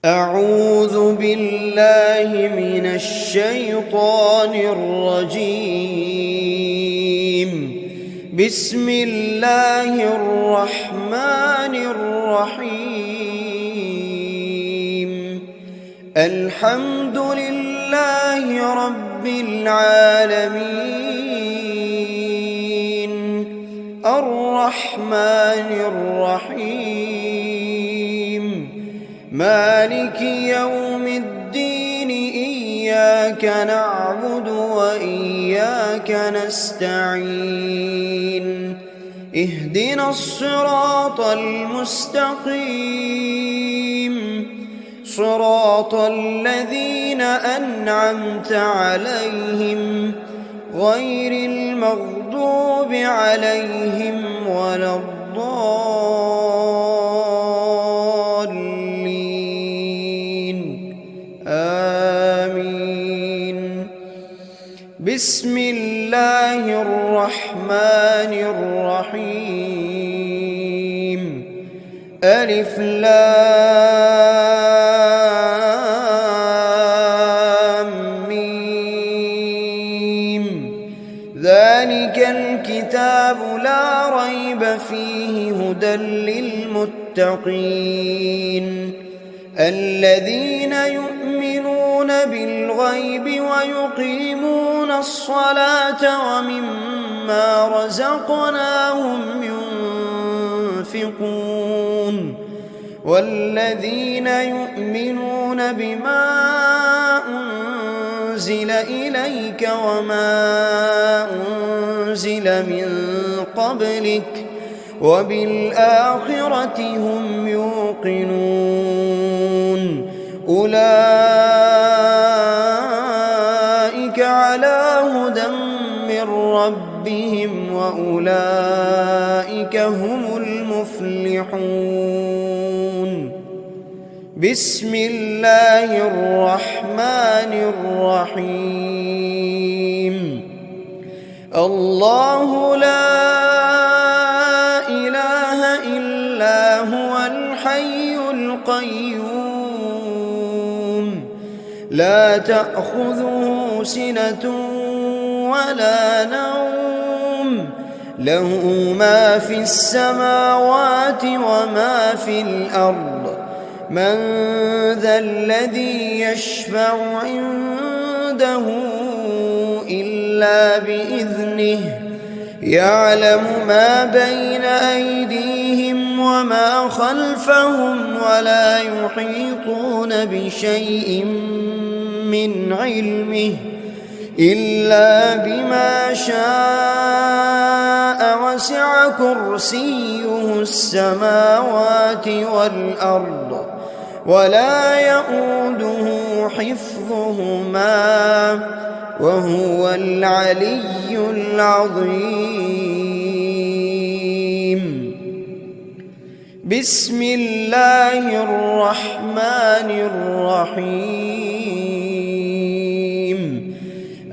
أعوذ بالله من الشيطان الرجيم. بسم الله الرحمن الرحيم. الحمد لله رب العالمين، الرحمن الرحيم، مالك يوم الدين. إياك نعبد وإياك نستعين. اهدنا الصراط المستقيم، صراط الذين أنعمت عليهم غير المغضوب عليهم ولا الضالين. آمين. بسم الله الرحمن الرحيم. ألف لام ميم. ذلك الكتاب لا ريب فيه هدى للمتقين، الذين يؤمنون بالغيب ويقيمون الصلاة ومما رزقناهم ينفقون، والذين يؤمنون بما أنزل إليك وما أنزل من قبلك وبالآخرة هم يوقنون. أولئك على هدى من ربهم وأولئك هم المفلحون. بسم الله الرحمن الرحيم. الله لا إله إلا هو الحي القيوم، لا تأخذه سنة ولا نوم، له ما في السماوات وما في الأرض. من ذا الذي يشفع عنده إلا بإذنه، يعلم ما بين أيديهم وما خلفهم ولا يحيطون بشيء من علمه إلا بما شاء، وسع كرسيه السماوات والأرض ولا يئوده حفظهما وهو العلي العظيم. بسم الله الرحمن الرحيم.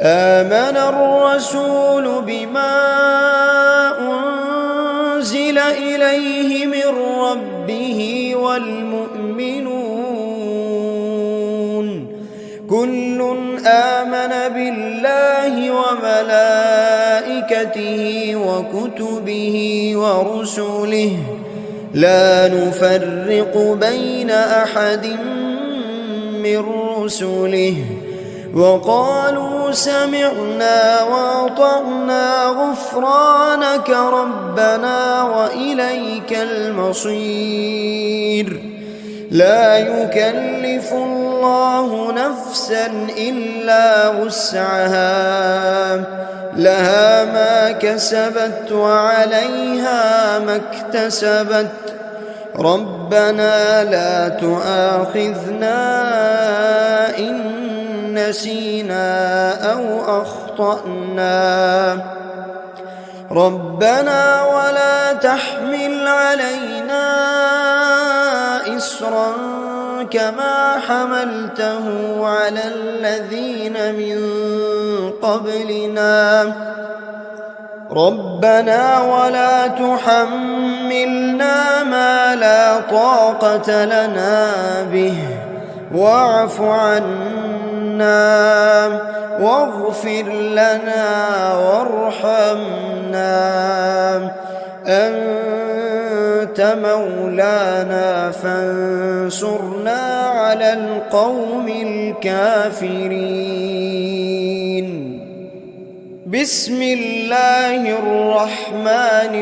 آمن الرسول بما أنزل إليه من ربه والمؤمنون، كل آمن بالله وملائكته وكتبه ورسله، لا نفرق بين أحد من رسله، وقالوا سمعنا وأطعنا غفرانك ربنا وإليك المصير. لا يكلف الله نفسا إلا وسعها، لها ما كسبت وعليها ما اكتسبت. ربنا لا تؤاخذنا إن نسينا أو أخطأنا، ربنا ولا تحمل علينا إصرا كما حملته على الذين من قبلنا، ربنا ولا تحملنا ما لا طاقة لنا به واعف عنا واغفر لنا وارحمنا أنت مولانا فانصرنا على القوم الكافرين. بسم الله الرحمن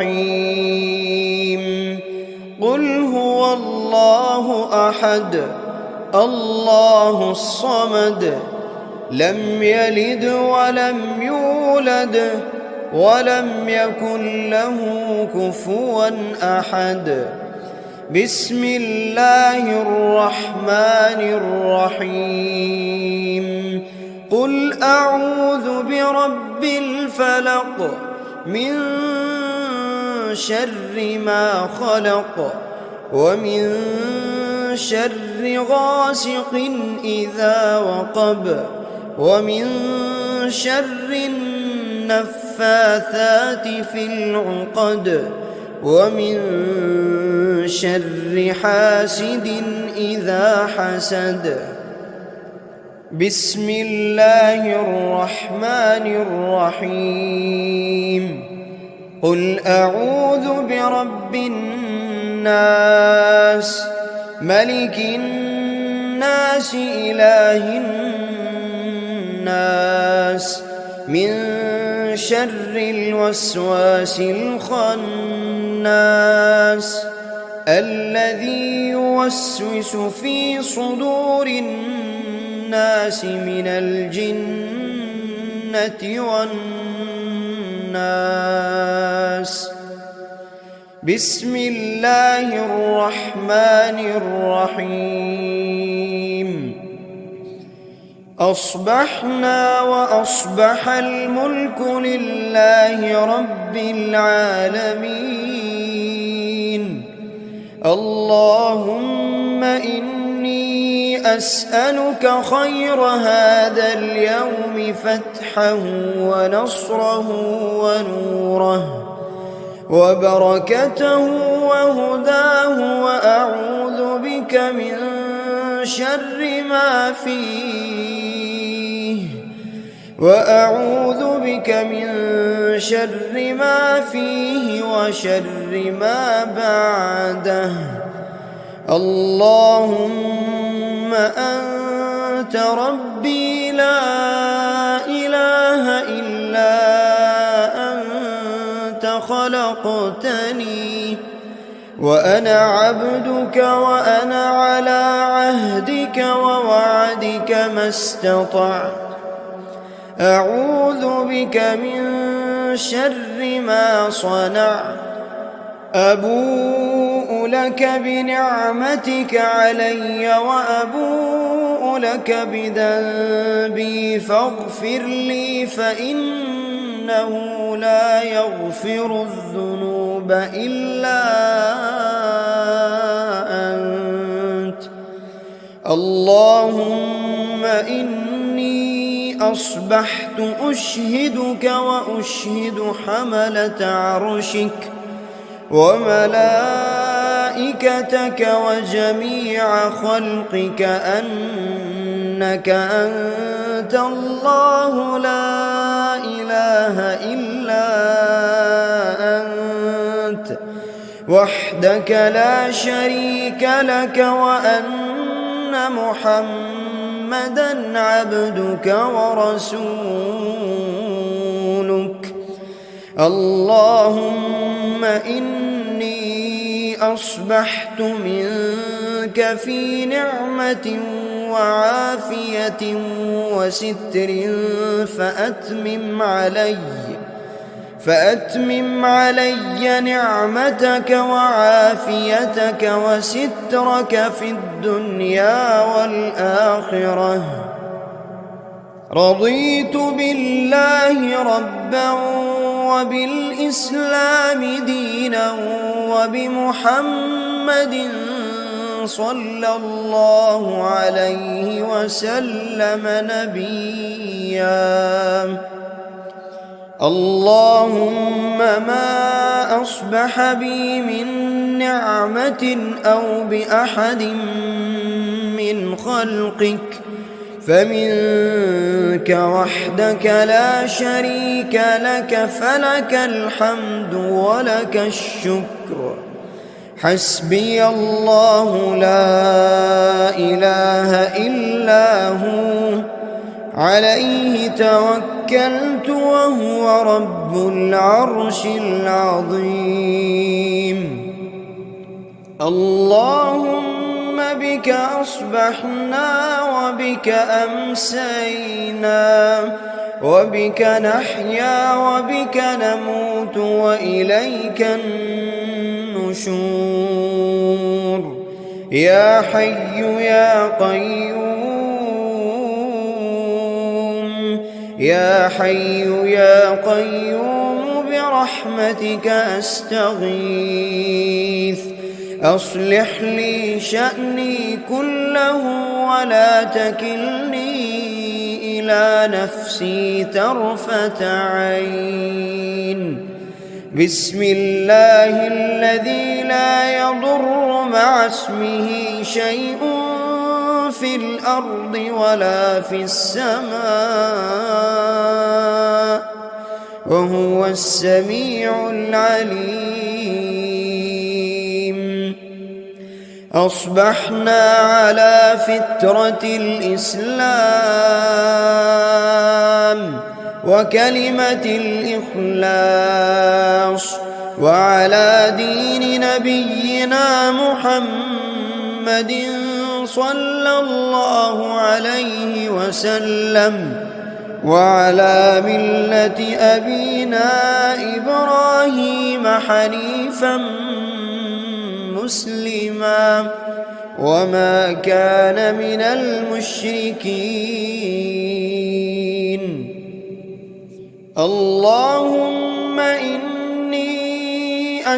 الرحيم. قل هو الله أحد الله الصمد لم يلد ولم يولد ولم يكن له كفوا أحد. بسم الله الرحمن الرحيم. قل أعوذ برب الفلق من شر ما خلق ومن شر غاسق إذا وقب ومن شر النفاثات في العقد ومن شر حاسد إذا حسد. بسم الله الرحمن الرحيم. قل أعوذ برب الناس ملك الناس إله الناس من شر الوسواس الخناس الذي يوسوس في صدور الناس من الجنة والناس. بسم الله الرحمن الرحيم. أصبحنا وأصبح الملك لله رب العالمين. اللهم إني أسألك خير هذا اليوم فتحه ونصره ونوره وبركته وهداه وأعوذ بك من شر ما فيه وشر ما بعده. اللهم أنت ربي لا إله إلا أنت خلقتني وأنا عبدك وأنا على عهدك ووعدك ما استطعت. أعوذ بك من شر ما صنعت. أبوء لك بنعمتك علي وأبوء لك بذنبي فاغفر لي فإنه لا يغفر الذنوب إلا أنت. اللهم إني أصبحت أشهدك وأشهد حملة عرشك وملائكتك وجميع خلقك أنك أنت الله لا إله إلا أنت وحدك لا شريك لك وأن محمدًا عبدك ورسولك. اللهم إني أصبحت منك في نعمة وعافية وستر فأتمم علي نعمتك وعافيتك وسترك في الدنيا والآخرة. رضيت بالله ربا وبالإسلام دينا وبمحمد صلى الله عليه وسلم نبيا. اللهم ما أصبح بي من نعمة أو بأحد من خلقك فمنك وحدك لا شريك لك، فلك الحمد ولك الشكر. حسبي الله لا إله إلا هو، عليه توكلت وهو رب العرش العظيم. اللهم بك أصبحنا وبك أمسينا، وبك نحيا وبك نموت وإليك النشور. يا حي يا قيوم، يا حي يا قيوم برحمتك أستغيث. أصلح لي شأني كله ولا تكلني إلى نفسي طرفة عين. بسم الله الذي لا يضر مع اسمه شيء في الأرض ولا في السماء، وهو السميع العليم. أصبحنا على فطرة الإسلام وكلمة الإخلاص، وعلى دين نبينا محمد صلى الله عليه وسلم، وعلى ملة أبينا إبراهيم حنيفا مسلما وما كان من المشركين. اللهم إني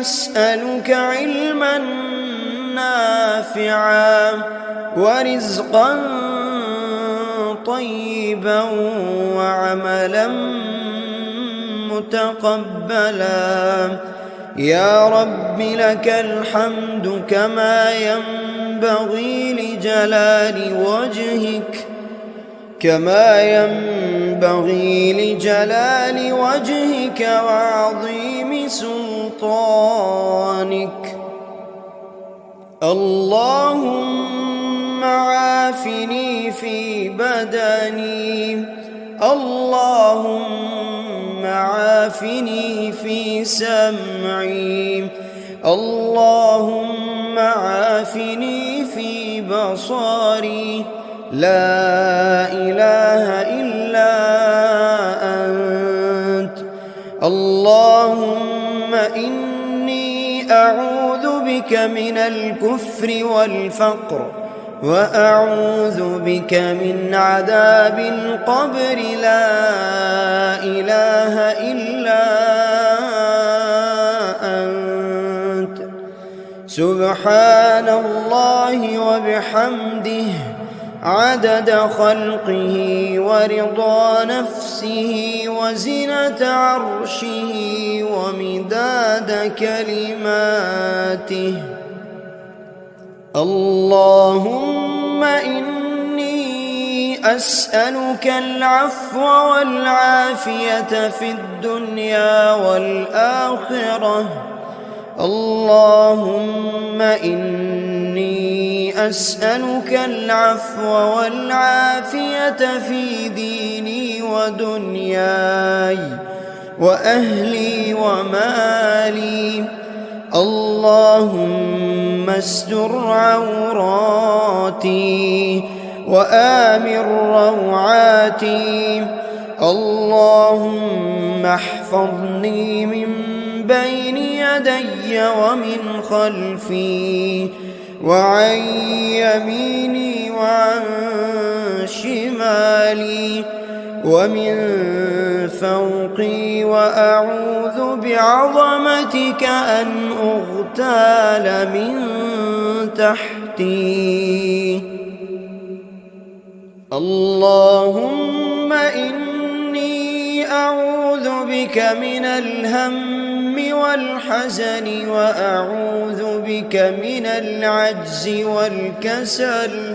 أسألك علما نافعا ورزقا طيبا وعملا متقبلا. يا رب لك الحمد كما ينبغي لجلال وجهك وعظيم سلطانك. اللهم عافني في بدني، اللهم عافني في سمعي، اللهم عافني في بصري. لا إله إلا أنت. اللهم إني أعوذ بك من الكفر والفقر، وأعوذ بك من عذاب القبر. لا إله إلا أنت. سبحان الله وبحمده عدد خلقه ورضا نفسه وزنة عرشه ومداد كلماته. اللهم إني أسألك العفو والعافية في الدنيا والآخرة. اللهم إني أسألك العفو والعافية في ديني ودنياي وأهلي ومالي. اللهم استر عوراتي وآمن روعاتي. اللهم احفظني من بين يدي ومن خلفي وعن يميني وعن شمالي ومن فوقي، وأعوذ بعظمتك أن أغتال من تحتي. اللهم إني أعوذ بك من الهم والحزن، وأعوذ بك من العجز والكسل،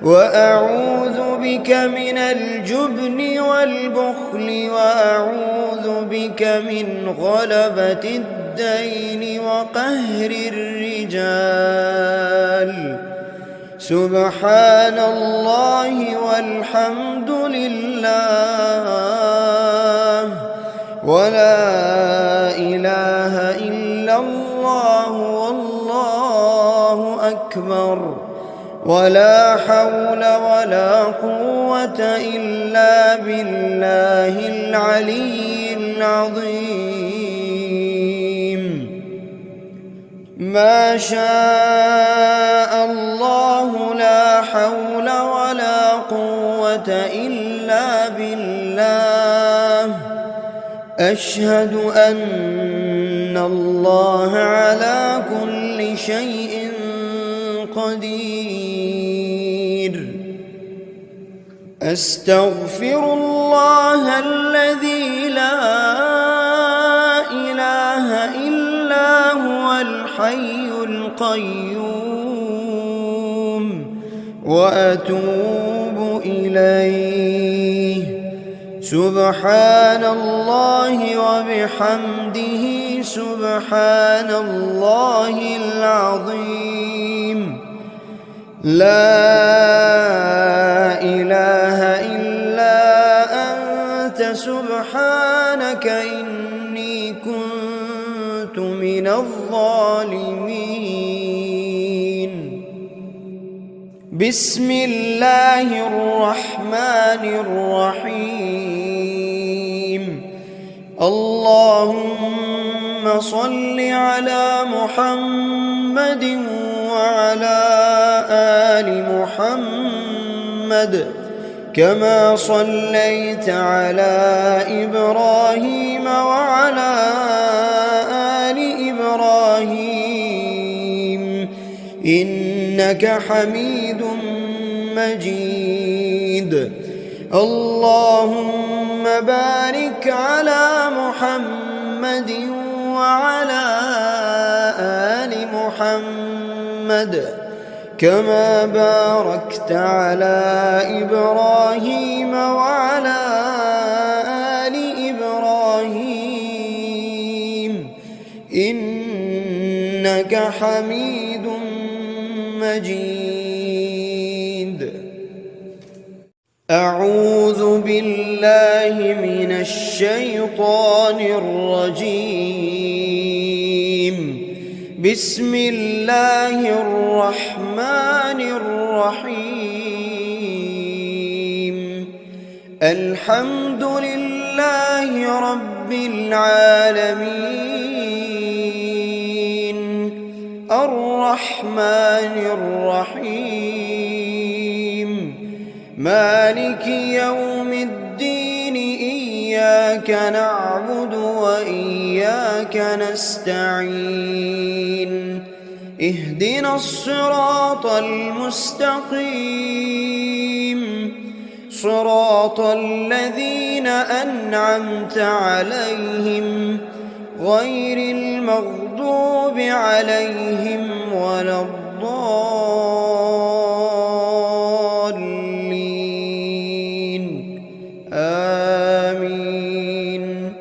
وأعوذ بك من الجبن والبخل وأعوذ بك من غلبة الدين وقهر الرجال. سبحان الله والحمد لله ولا إله إلا الله والله أكبر ولا حول ولا قوة إلا بالله العلي العظيم. ما شاء الله لا حول ولا قوة إلا بالله. أشهد أن الله على كل شيء قدير. أستغفر الله الذي لا إله إلا هو الحي القيوم وأتوب إليه. سبحان الله وبحمده سبحان الله العظيم. لا إله إلا أنت سبحانك إني كنت من الظالمين. بسم الله الرحمن الرحيم. اللهم صل على محمد وعلى آل محمد كما صليت على إبراهيم وعلى آل إبراهيم إنك حميد مجيد. اللهم بارك على محمد وعلى آل محمد كما باركت على إبراهيم وعلى آل إبراهيم إنك حميد مجيد. أعوذ بالله من الشيطان الرجيم. بسم الله الرحمن الرحيم. الحمد لله رب العالمين الرحمن الرحيم مالك يوم الدين. إياك نعبد وإياك نستعين. اهدنا الصراط المستقيم صراط الذين أنعمت عليهم غير المغضوب عليهم ولا الضالين. آمين.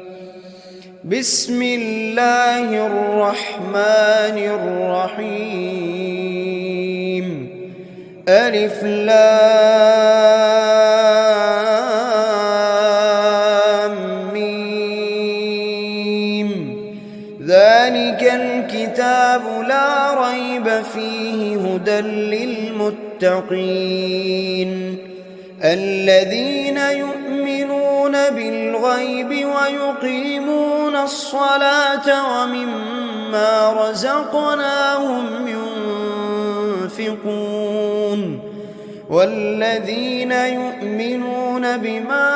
بسم الله الرحمن الرحيم. ألف لام ميم. ذلك الكتاب لا ريب فيه هدى للمتقين الذين يؤمنون بالغيب ويقيمون الصلاة ومما رزقناهم ينفقون والذين يؤمنون بما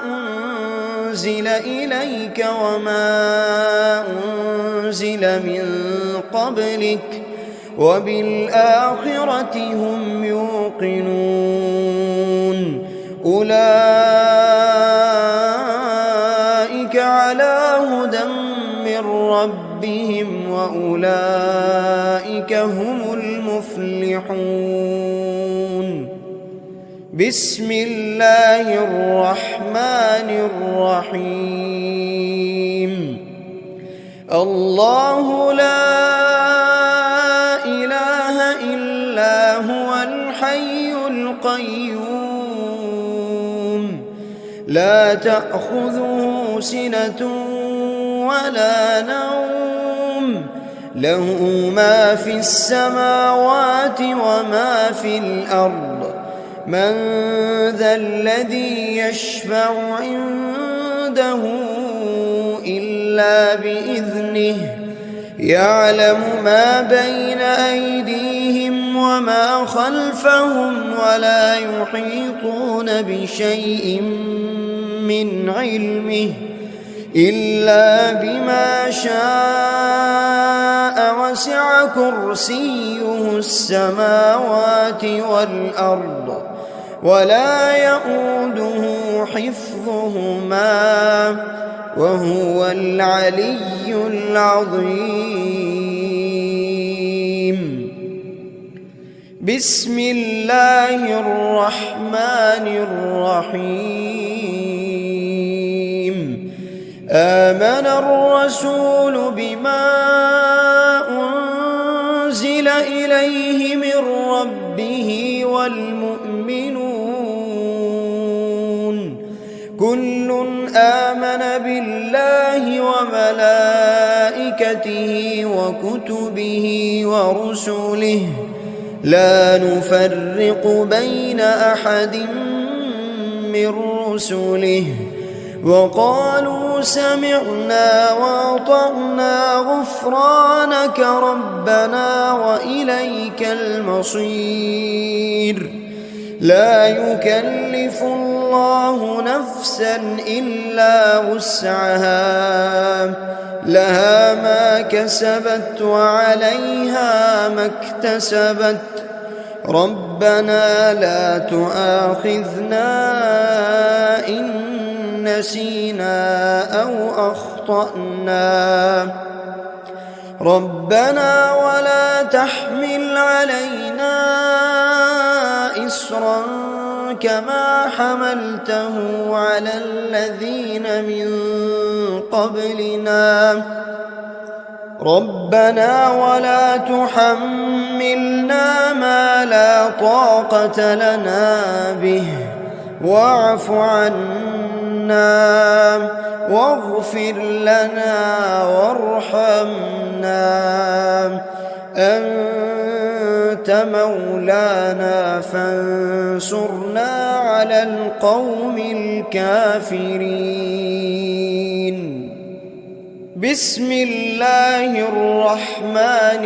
أنزل إليك وما أنزل من قبلك وبالآخرة هم يوقنون. أولئك على هدى من ربهم وأولئك هم المفلحون. بسم الله الرحمن الرحيم الله لا إله إلا هو الحي القيوم لا تأخذه سنة ولا نوم له ما في السماوات وما في الأرض من ذا الذي يشفع عنده إلا بإذنه يعلم ما بين أيديهم وما خلفهم ولا يحيطون بشيء من علمه إلا بما شاء وسع كرسيه السماوات والأرض ولا يؤوده حفظهما وهو العلي العظيم بسم الله الرحمن الرحيم آمن الرسول بما أنزل إليه من ربه والمؤمنون كل آمن بالله وملائكته وكتبه ورسله لا نفرق بين أحد من رسله وقالوا سمعنا وأطعنا غفرانك ربنا وإليك المصير لا يكلف الله نفسا إلا وسعها لها ما كسبت وعليها ما اكتسبت ربنا لا تؤاخذنا إن نسينا أو أخطأنا ربنا ولا تحمل علينا إصرا كما حملته على الذين من قبلنا ربنا ولا تحملنا ما لا طاقة لنا به واعف عنا واغفر لنا وارحمنا أنت مولانا فانصرنا على القوم الكافرين بسم الله الرحمن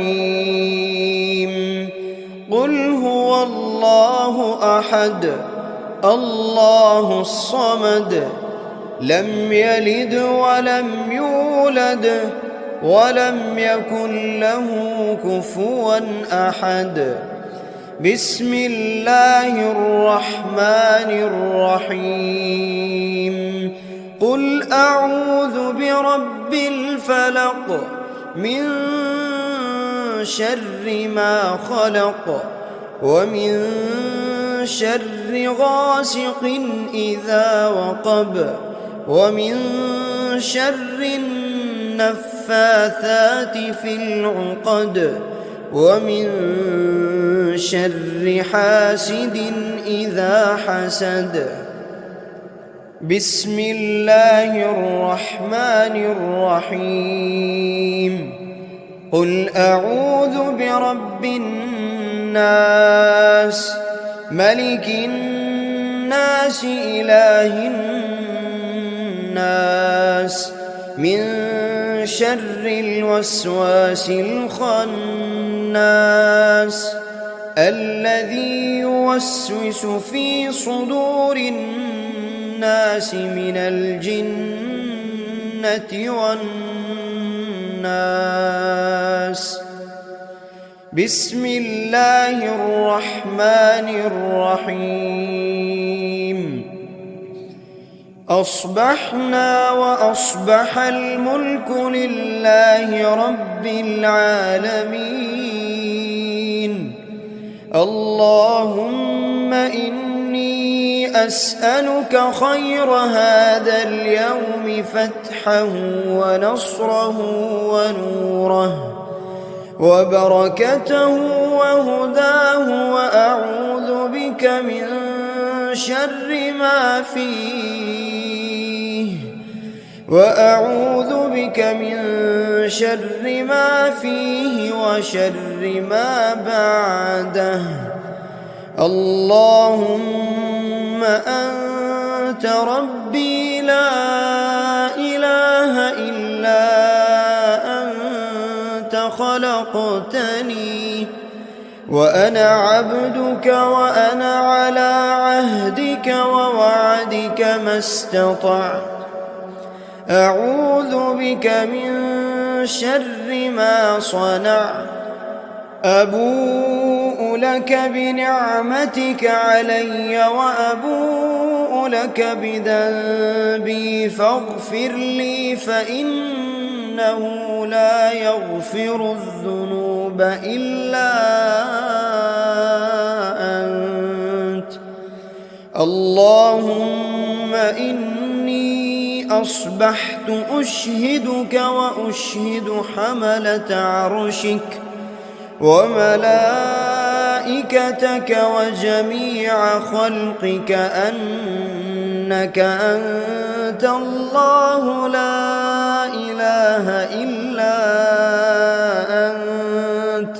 الرحيم قل هو الله أحد الله الصمد لم يلد ولم يولد ولم يكن له كفوا أحد بسم الله الرحمن الرحيم قل أعوذ برب الفلق من شر ما خلق ومن شر غاسق إذا وقب ومن شر النفاثات في العقد ومن شر حاسد إذا حسد بسم الله الرحمن الرحيم قل أعوذ برب الناس ملك الناس إله الناس من شر الوسواس الخناس الذي يوسوس في صدور الناس من الجنة والناس بسم الله الرحمن الرحيم أصبحنا وأصبح الملك لله رب العالمين اللهم إني أسألك خير هذا اليوم فتحه ونصره ونوره وبركته وهداه، وأعوذ بك من شر ما فيه وشر ما بعده. اللهم أنت ربي لا إله إلا أنت خلقتني وأنا عبدك وأنا على عهدك ووعدك ما استطعت. أعوذ بك من شر ما صنعت. أبوء لك بنعمتك علي وأبوء لك بذنبي فاغفر لي فإنه لا يغفر الذنوب إلا أنت. اللهم إني أصبحت أشهدك وأشهد حملة عرشك وملائكتك وجميع خلقك أنك أنت الله لا إله إلا أنت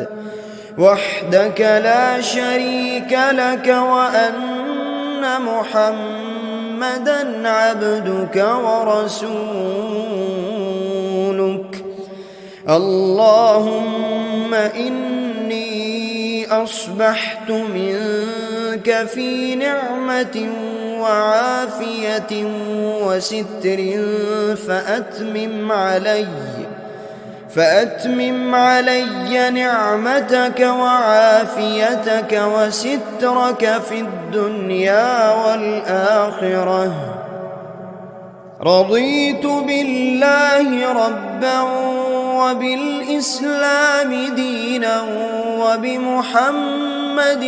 وحدك لا شريك لك، وأن محمدًا عبدك ورسولك. اللهم إني أصبحت منك في نعمة وعافية وستر فأتمم علي نعمتك وعافيتك وسترك في الدنيا والآخرة. رضيت بالله ربا وبالإسلام دينا وبمحمد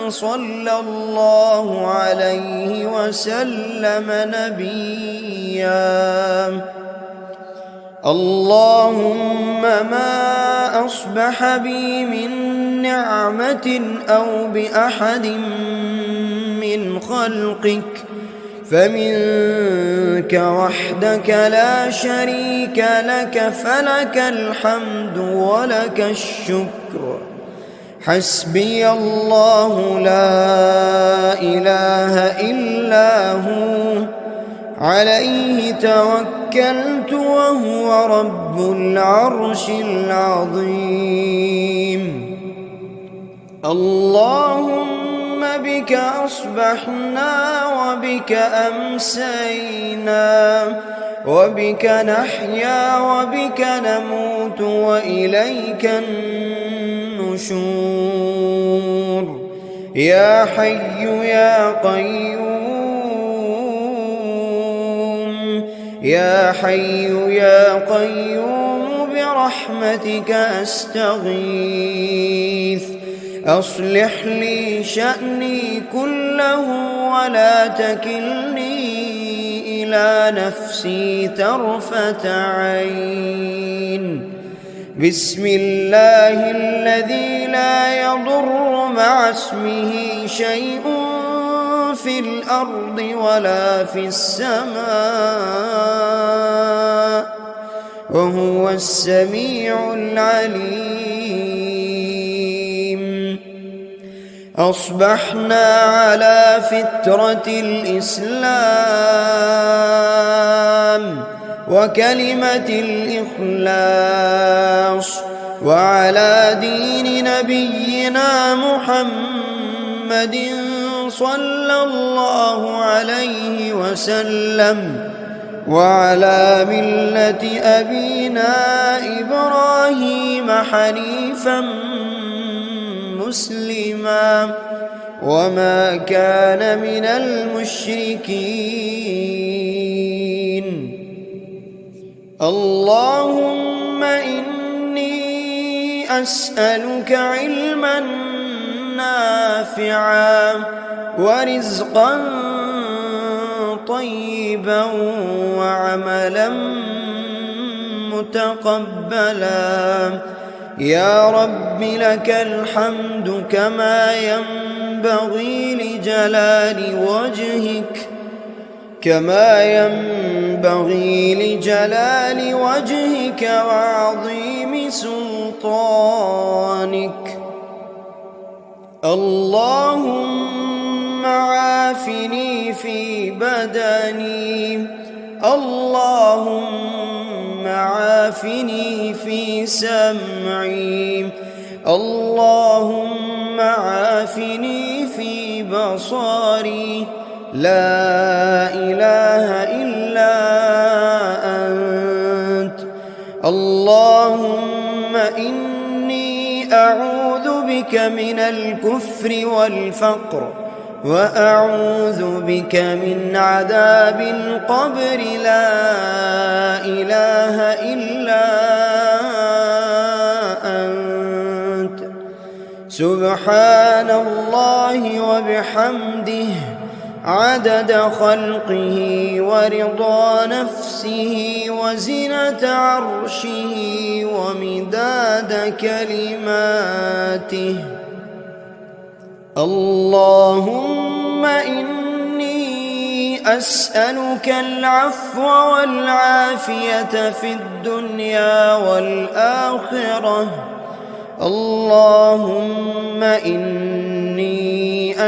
صلى الله عليه وسلم نبيا. اللهم ما أصبح بي من نعمة أو بأحد من خلقك فمنك وحدك لا شريك لك، فلك الحمد ولك الشكر. حسبي الله لا إله إلا هو عليه توكلت وهو رب العرش العظيم. اللهم بك أصبحنا وبك أمسينا وبك نحيا وبك نموت وإليك النشور. يا حي يا قيوم، يا حي يا قيوم برحمتك أستغيث. أصلح لي شأني كله ولا تكلني إلى نفسي طرفة عين. بسم الله الذي لا يضر مع اسمه شيء في الأرض ولا في السماء وهو السميع العليم. أصبحنا على فطرة الإسلام وكلمة الإخلاص وعلى دين نبينا محمد صلى الله عليه وسلم وعلى ملة أبينا إبراهيم حنيفا مسلما وما كان من المشركين. اللهم إني أسألك علما نافعا نافعا ورزقا طيبا وعملا متقبلا. يا رب لك الحمد كما ينبغي لجلال وجهك وعظيم سلطانك. اللهم عافني في بدني، اللهم عافني في سمعي، اللهم عافني في بصري. لا إله إلا أنت. اللهم إني أعوذ بك من الكفر والفقر، وأعوذ بك من عذاب القبر. لا إله إلا أنت. سبحان الله وبحمده عدد خلقه ورضا نفسه وزنة عرشه ومداد كلماته. اللهم إني أسألك العفو والعافية في الدنيا والآخرة. اللهم إني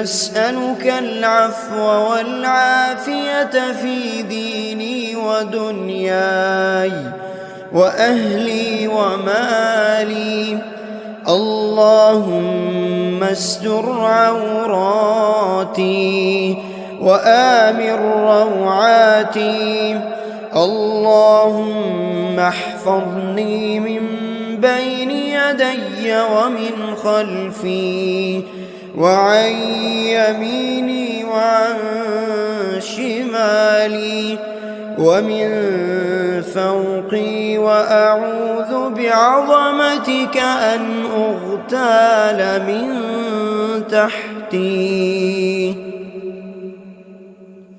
أسألك العفو والعافية في ديني ودنياي وأهلي ومالي. اللهم استر عوراتي وآمن روعاتي. اللهم احفظني من بين يدي ومن خلفي وعن يميني وعن شمالي ومن فوقي، وأعوذ بعظمتك أن أغتال من تحتي.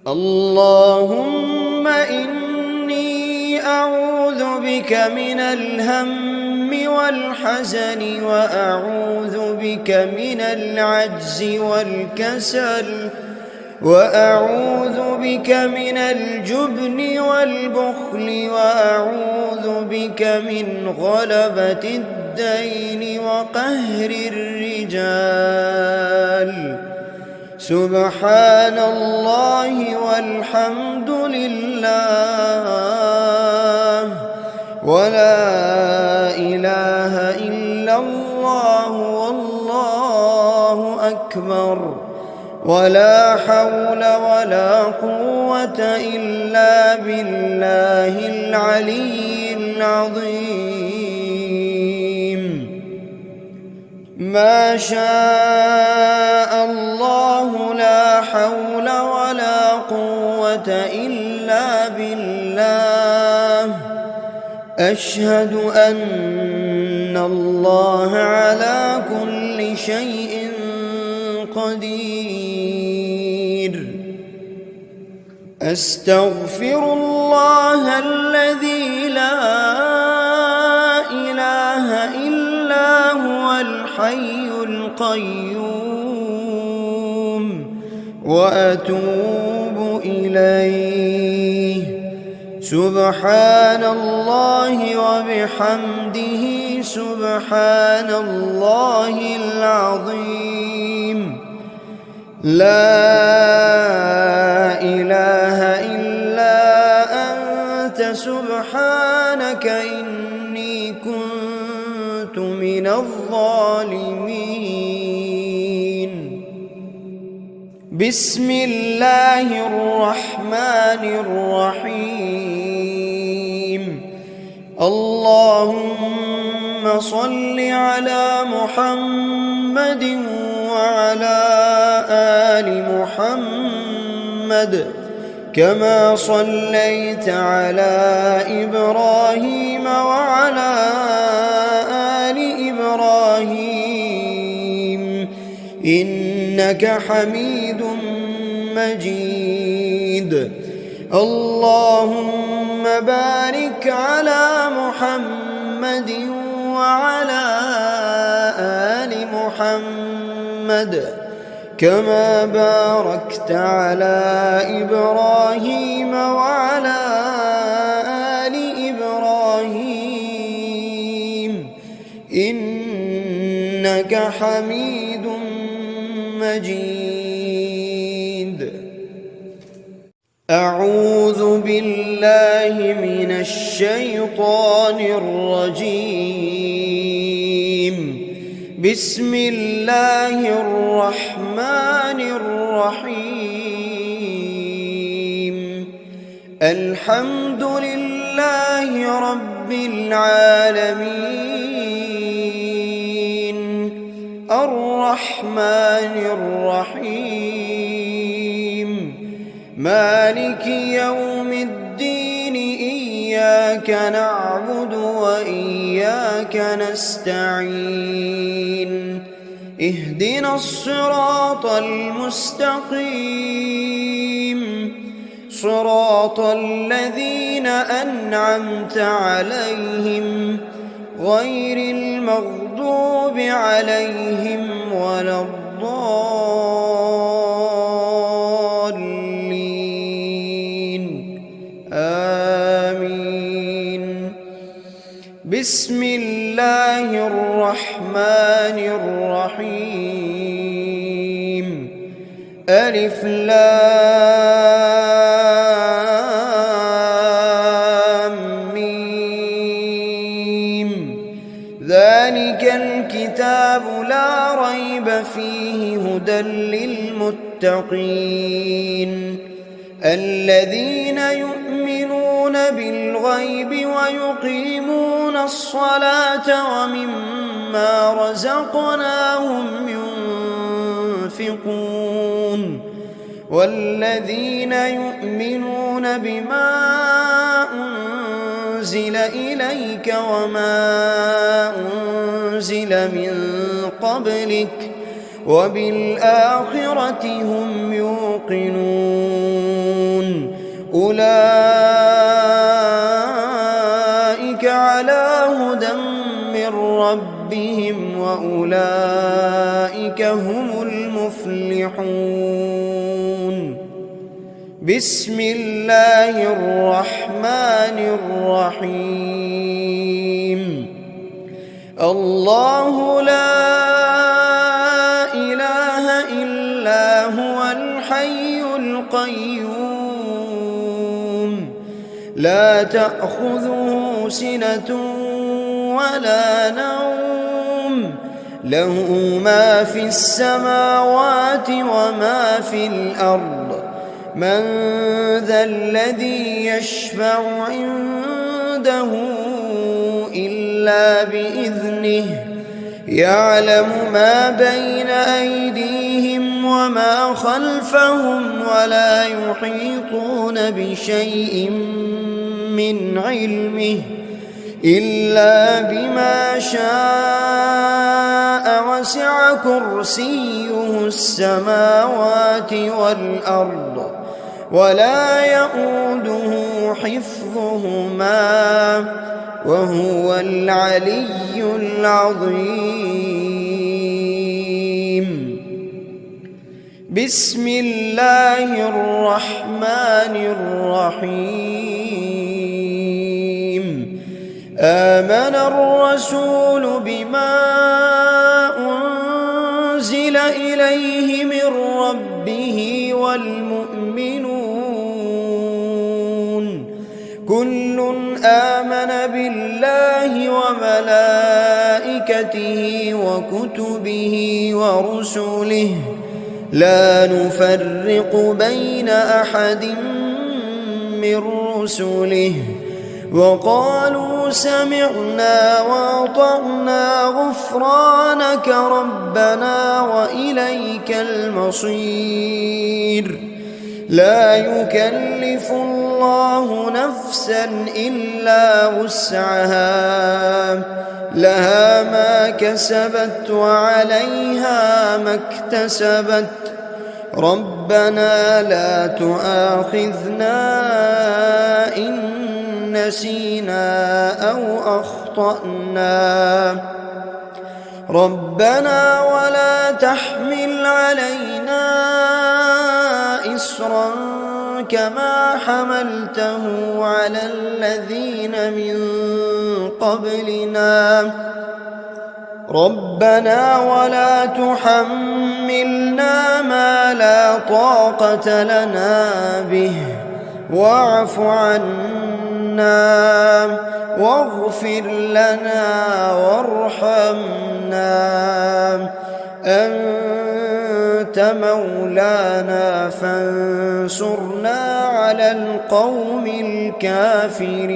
اللهم إني أعوذ بك من الهم والحزن، وأعوذ بك من العجز والكسل، وأعوذ بك من الجبن والبخل، وأعوذ بك من غلبة الدين وقهر الرجال. سبحان الله والحمد لله ولا إله إلا الله والله أكبر، ولا حول ولا قوة إلا بالله العلي العظيم. ما شاء الله لا حول ولا قوة إلا بالله. أشهد أن الله على كل شيء قدير. أستغفر الله الذي لا إله إلا هو الحي القيوم، وأتوب إليه. سبحان الله وبحمده سبحان الله العظيم. لا إله إلا أنت سبحانك إني كنت من الظالمين. بسم الله الرحمن الرحيم. اللهم صل على محمد وعلى آل محمد كما صليت على إبراهيم وعلى آل إبراهيم إنك حميد مجيد. اللهم بارك على محمد وعلى آل محمد كما باركت على إبراهيم وعلى آل إبراهيم إنك حميد مجيد. أعوذ بالله من الشيطان الرجيم. بسم الله الرحمن الرحيم. الحمد لله رب العالمين الرحمن الرحيم مالك يوم الدين إياك نعبد وإياك نستعين اهدنا الصراط المستقيم صراط الذين أنعمت عليهم غير المغضوب عليهم ولا الضالين آمين. بسم الله الرحمن الرحيم. ألف لام ميم. ذلك الكتاب لا ريب فيه هدى للمتقين الذين يؤمنون بالغيب ويقيمون الصلاة ومما رزقناهم ينفقون والذين يؤمنون بما أنزل إليك وما أنزل من قبلك وبالآخرة هم يوقنون أولئك على هدى من ربهم وأولئك هم المفلحون. بسم الله الرحمن الرحيم. الله لا إله إلا هو الحي القيوم لا تأخذه سنة ولا نوم له ما في السماوات وما في الأرض من ذا الذي يشفع عنده إلا بإذنه يعلم ما بين أيديهم وما خلفهم ولا يحيطون بشيء من علمه إلا بما شاء وسع كرسيه السماوات والأرض ولا يؤوده حفظهما وهو العلي العظيم. بسم الله الرحمن الرحيم. آمن الرسول بما أنزل إليه من ربه والمؤمنون كل آمن بالله وملائكته وكتبه ورسله لا نفرق بين أحد من رسله وقالوا سمعنا وأطعنا غفرانك ربنا وإليك المصير. لا يكلف الله نفسا إلا وسعها لها ما كسبت وعليها ما اكتسبت ربنا لا تؤاخذنا إن نسينا أو أخطأنا ربنا ولا تحمل علينا إصرا كما حملته على الذين من قبلنا ربنا ولا تحملنا ما لا طاقة لنا به واعف عنا واغفر لنا وارحمنا أنت مولانا فانصرنا على القوم الكافرين.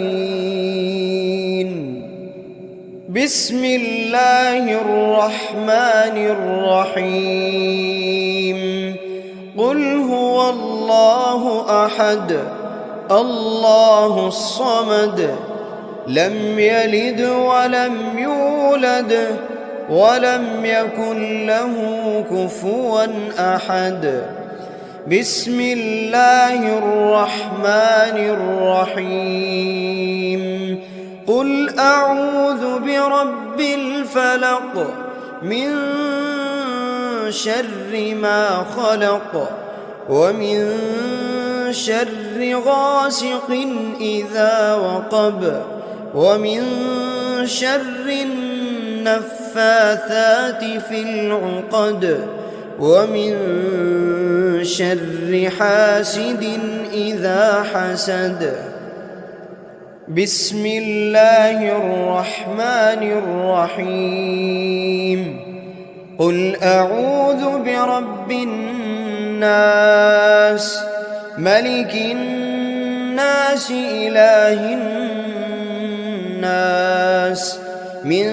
بسم الله الرحمن الرحيم. قل هو الله أحد الله الصمد لم يلد ولم يولد ولم يكن له كفوا أحد. بسم الله الرحمن الرحيم. قل أعوذ برب الفلق من شر ما خلق ومن شر غاسق إذا وقب ومن شر النفاثات في العقد ومن شر حاسد إذا حسد. بسم الله الرحمن الرحيم. قل أعوذ برب الناس ملك الناس إله الناس من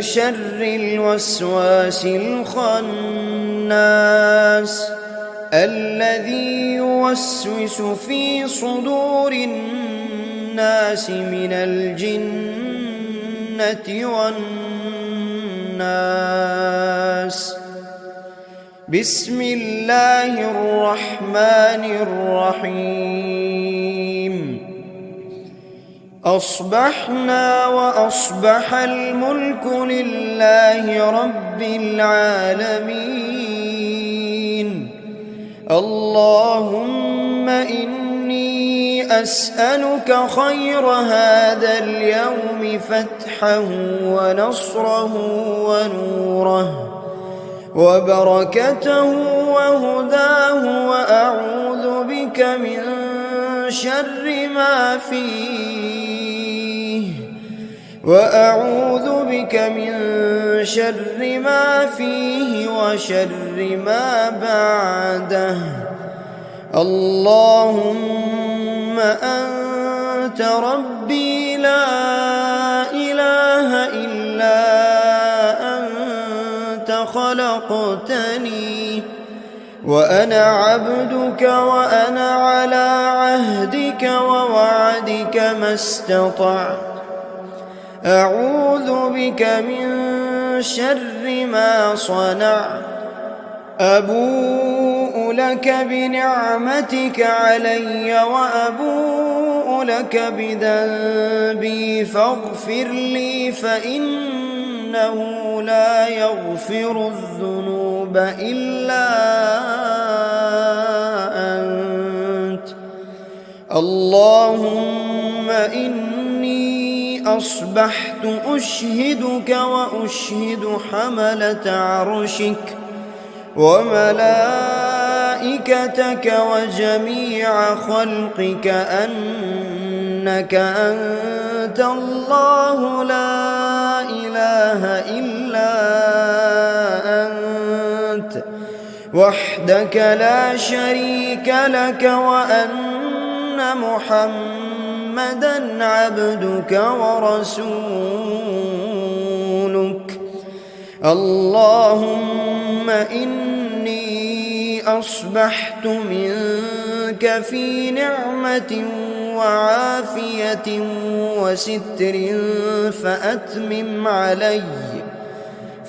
شر الوسواس الخناس الذي يوسوس في صدور الناس من الجنة والناس. بسم الله الرحمن الرحيم. أصبحنا وأصبح الملك لله رب العالمين. اللهم إني أسألك خير هذا اليوم فتحه ونصره ونوره وبركته وهداه وأعوذ بك من شر ما فيه وشر ما بعده. اللهم أنت ربي لا إله إلا أنت خلقتني وأنا عبدك وأنا على عهدك ووعدك ما استطعت. أعوذ بك من شر ما صنعت. أبوء لك بنعمتك علي وأبوء لك بذنبي فاغفر لي فإنه لا يغفر الذنوب إلا أنت. اللهم إني أصبحت أشهدك وأشهد حملة عرشك وملائكتك وجميع خلقك أنك أنت الله لا إله إلا أنت وحدك لا شريك لك وأن محمدًا عبدك ورسولك. اللهم إني أصبحت منك في نعمة وعافية وستر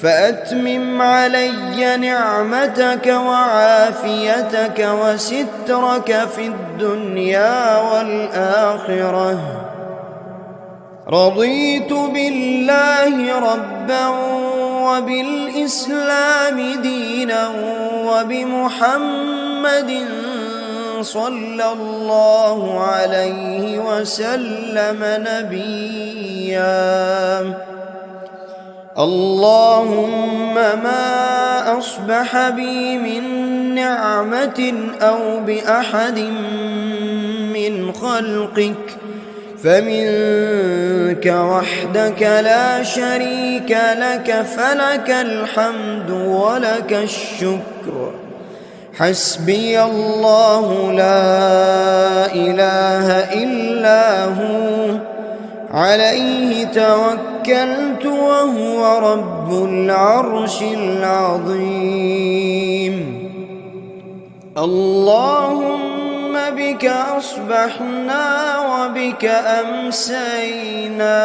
فأتمم علي نعمتك وعافيتك وسترك في الدنيا والآخرة. رضيت بالله ربا وبالإسلام دينا وبمحمد صلى الله عليه وسلم نبيا. اللهم ما أصبح بي من نعمة أو بأحد من خلقك فمنك وحدك لا شريك لك، فلك الحمد ولك الشكر. حسبي الله لا إله إلا هو، عليه توكلت وهو رب العرش العظيم. اللهم بك أصبحنا وبك أمسينا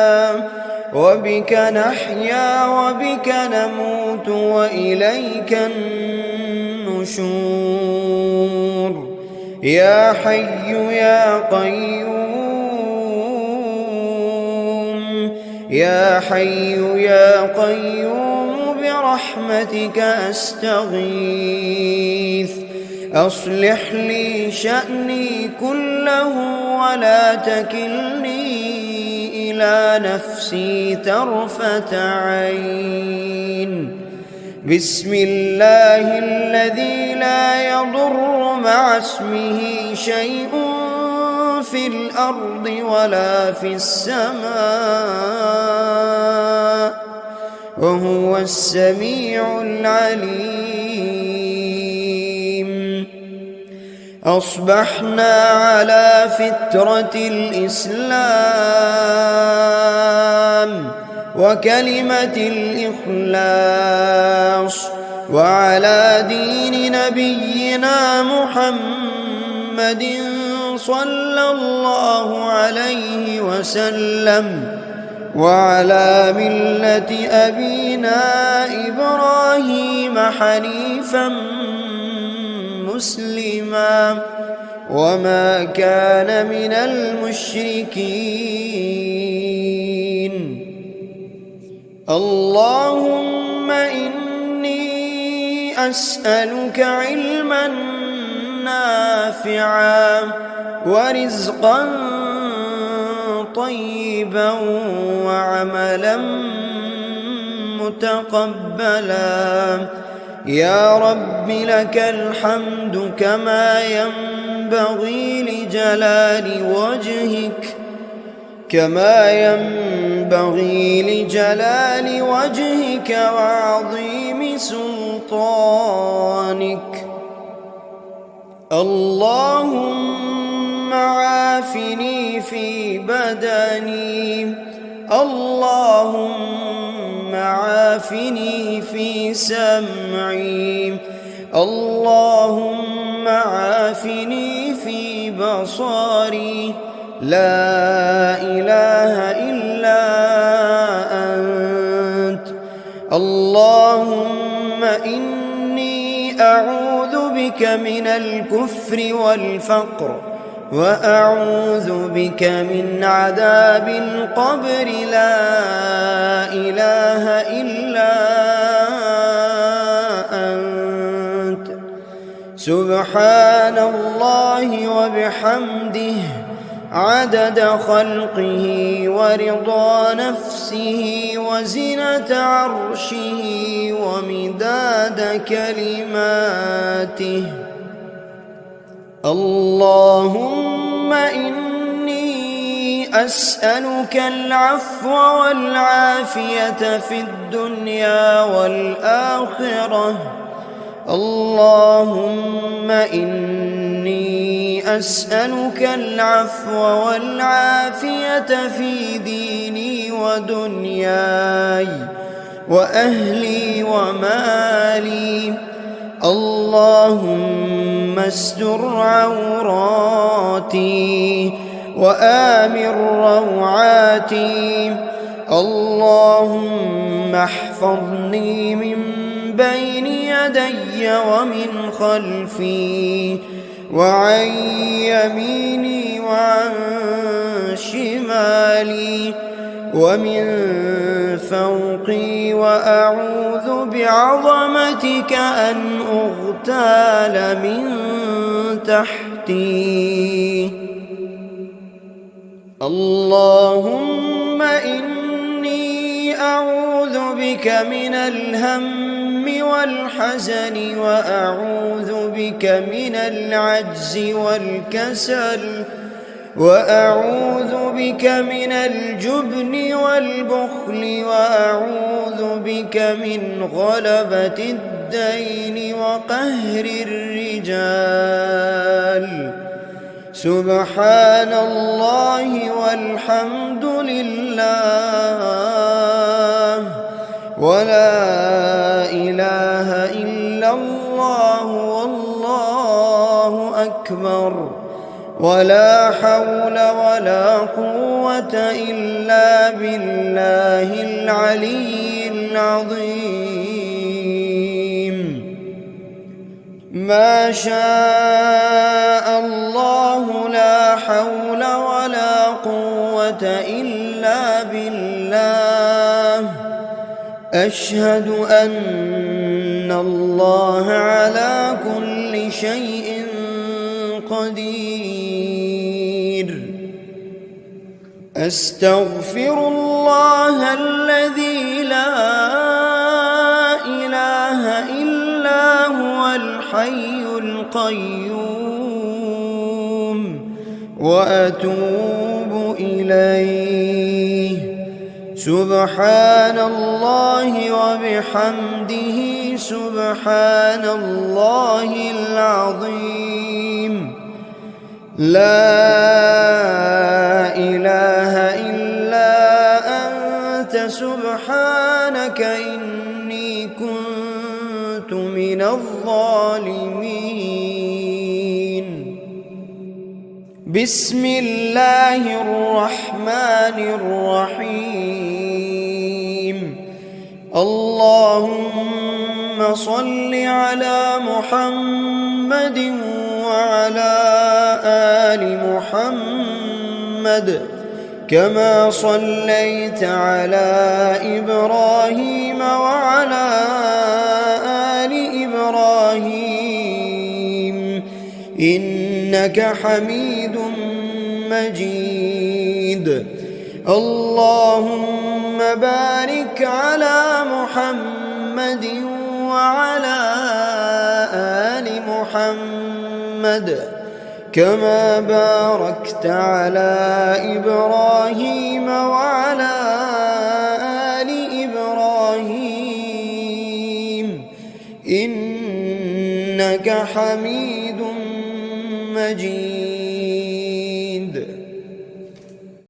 وبك نحيا وبك نموت وإليك النشور. يا حي يا قيوم، يا حي يا قيوم برحمتك أستغيث. أصلح لي شأني كله ولا تكلني إلى نفسي طرفة عين. بسم الله الذي لا يضر مع اسمه شيء في الأرض ولا في السماء وهو السميع العليم. أصبحنا على فطرة الإسلام وكلمة الإخلاص وعلى دين نبينا محمد صلى الله عليه وسلم وعلى ملة أبينا إبراهيم حنيفا مسلما وما كان من المشركين. اللهم إني أسألك علما نافعا ورزقا طيبا وعملا متقبلا. يا رب لك الحمد كما ينبغي لجلال وجهك وعظيم سلطانك. اللهم عافني في بدني، اللهم عافني في سمعي، اللهم عافني في بصري. لا إله إلا أنت. اللهم إني أعوذ بك من الكفر والفقر وأعوذ بك من عذاب القبر. لا إله إلا أنت. سبحان الله وبحمده عدد خلقه ورضا نفسه وزنة عرشه ومداد كلماته. اللهم إني أسألك العفو والعافية في الدنيا والآخرة. اللهم إني أسألك العفو والعافية في ديني ودنياي وأهلي ومالي. اللهم استر عوراتي وآمن روعاتي. اللهم احفظني من بين يدي ومن خلفي وعن يميني وعن شمالي ومن فوقي، وأعوذ بعظمتك أن أغتال من تحتي. اللهم إني أعوذ بك من الهم والحزن، وأعوذ بك من العجز والكسل، وأعوذ بك من الجبن والبخل، وأعوذ بك من غلبة الدين وقهر الرجال. سبحان الله والحمد لله ولا إله إلا الله والله أكبر، ولا حول ولا قوة إلا بالله العلي العظيم. ما شاء الله لا حول ولا قوة إلا بالله. أشهد أن الله على كل شيء قدير. أستغفر الله الذي لا إله إلا هو الحي القيوم، وأتوب إليه. سبحان الله وبحمده سبحان الله العظيم. لا إله إلا أنت سبحانك إني كنت من الظالمين. بسم الله الرحمن الرحيم. اللهم صل على محمد وعلى آل محمد كما صليت على إبراهيم وعلى آل إبراهيم إنك حميد مجيد. اللهم بارك على محمد وعلى آل محمد كما باركت على إبراهيم وعلى آل إبراهيم إنك حميد مجيد.